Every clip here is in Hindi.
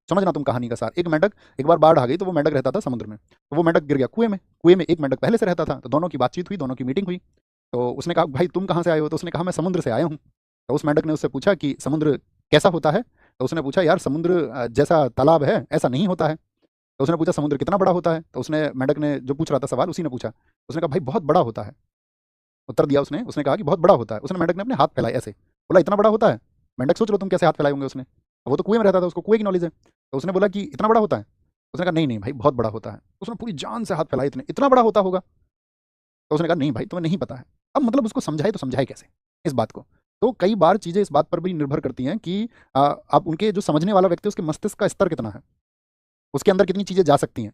समझना तुम कहानी का सार। एक मेंढक, एक बार बाढ़ आ गई तो वो मेंढक रहता था समुद्र में, तो वो मेंढक गिर गया कुएं में एक मेंढक पहले से रहता था, तो दोनों की बातचीत हुई, दोनों की मीटिंग हुई। तो उसने कहा भाई तुम कहाँ से आए हो? तो उसने कहा मैं समुद्र से आया हूँ। तो उस मेंढक ने उससे पूछा कि समुद्र कैसा होता है? तो उसने पूछा यार समुद्र जैसा तालाब है ऐसा नहीं होता है। तो उसने पूछा समुद्र कितना बड़ा होता है? तो उसने मेंढक ने जो पूछ रहा था सवाल उसी ने पूछा, उसने कहा भाई बहुत बड़ा होता है। उत्तर दिया उसने, उसने कहा कि बहुत बड़ा होता है। उसने मेंढक ने अपने हाथ फैलाए ऐसे, बोला इतना बड़ा होता है? मेंढक सोच लो तुम कैसे हाथ फैलाए होंगे उसने, वो तो कुएं में रहता था, उसको कुएं की नॉलेज है। तो उसने बोला कि इतना बड़ा होता है? उसने कहा नहीं नहीं भाई बहुत बड़ा होता है। तो उसने पूरी जान से हाथ फैलाए, इतने इतना बड़ा होता होगा? तो उसने कहा नहीं भाई तुम्हें नहीं पता है। अब मतलब उसको समझाए तो समझाए कैसे इस बात को? तो कई बार चीज़ें इस बात पर भी निर्भर करती हैं कि आप उनके जो समझने वाला व्यक्ति है उसके मस्तिष्क का स्तर कितना है, उसके अंदर कितनी चीज़ें जा सकती हैं,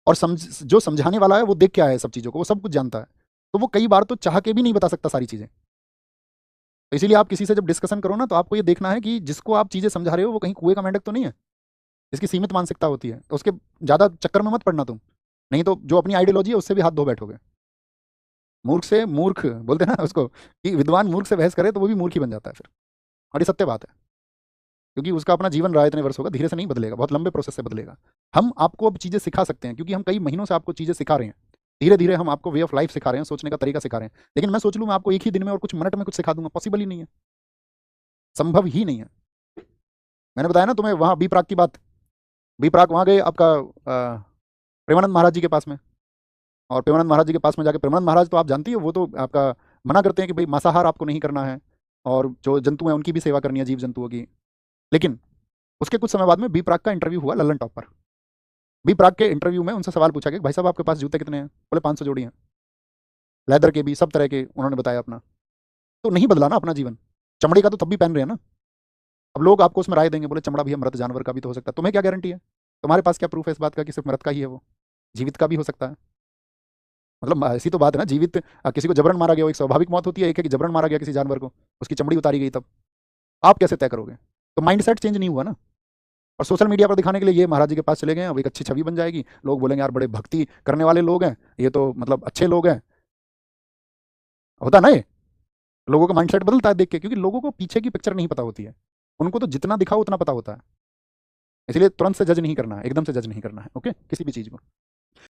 और जो समझाने वाला है वो देख क्या है सब चीज़ों को, वो सब कुछ जानता है। तो वो कई बार तो चाह के भी नहीं बता सकता सारी चीज़ें। तो इसीलिए आप किसी से जब डिस्कशन करो ना तो आपको ये देखना है कि जिसको आप चीज़ें समझा रहे हो वो कहीं कुएं का मेंढक तो नहीं है, जिसकी सीमित मानसिकता होती है, तो उसके ज़्यादा चक्कर में मत पड़ना तुम। नहीं तो जो अपनी आइडियोलॉजी है उससे भी हाथ धो बैठोगे। मूर्ख से मूर्ख बोलते हैं ना उसको, कि विद्वान मूर्ख से बहस करे तो वो भी मूर्ख ही बन जाता है फिर। और ये सत्य बात है, क्योंकि उसका अपना जीवन रहा है इतने वर्ष होगा, धीरे से नहीं बदलेगा, बहुत लंबे प्रोसेस से बदलेगा। हम आपको अब चीज़ें सिखा सकते हैं क्योंकि हम कई महीनों से आपको चीज़ें सिखा रहे हैं। धीरे धीरे हम आपको वे ऑफ लाइफ सिखा रहे हैं, सोचने का तरीका सिखा रहे हैं। लेकिन मैं सोच लूँ मैं आपको एक ही दिन में और कुछ मिनट में कुछ सिखा दूंगा, पॉसिबल ही नहीं है, संभव ही नहीं है। मैंने बताया ना तुम्हें वहाँ बी प्राक की बात। बी प्राक वहाँ गए आपका प्रेमानंद महाराज जी के पास में, और प्रेमानंद महाराज जी के पास में जाके, प्रेमानंद महाराज तो आप जानती हो वो तो आपका मना करते हैं कि भाई मांसाहार आपको नहीं करना है, और जो जंतु हैं उनकी भी सेवा करनी है, जीव जंतुओं की। लेकिन उसके कुछ समय बाद में बी प्राक का इंटरव्यू हुआ लल्लन टॉप पर। बी प्राक के इंटरव्यू में उनसे सवाल पूछा गया भाई साहब आपके पास जूते कितने हैं? बोले 500 जोड़ी हैं, लेदर के भी सब तरह के, उन्होंने बताया अपना। तो नहीं बदला ना अपना जीवन, चमड़े का तो तब भी पहन रहे हैं ना। अब लोग आपको उसमें राय देंगे, बोले चमड़ा भैया मृत जानवर का भी तो हो सकता है, तुम्हें क्या गारंटी है? तुम्हारे पास क्या प्रूफ है इस बात का कि सिर्फ मृत का ही है वो, जीवित का भी हो सकता है? मतलब ऐसी तो बात है ना, जीवित किसी को जबरन मारा गया वो एक स्वाभाविक मौत होती है, एक है कि जबरन मारा गया किसी जानवर को, उसकी चमड़ी उतारी गई, तब आप कैसे तय करोगे? तो माइंड सेट चेंज नहीं हुआ ना। और सोशल मीडिया पर दिखाने के लिए ये महाराज जी के पास चले गए हैं, अब एक अच्छी छवि बन जाएगी, लोग बोलेंगे यार बड़े भक्ति करने वाले लोग हैं, ये तो मतलब अच्छे लोग हैं। होता ना ये, लोगों का माइंड सेट बदलता है देख के, क्योंकि लोगों को पीछे की पिक्चर नहीं पता होती है, उनको तो जितना दिखाओ उतना पता होता है। इसलिए तुरंत से जज नहीं करना है, एकदम से जज नहीं करना है, ओके, किसी भी चीज़ को।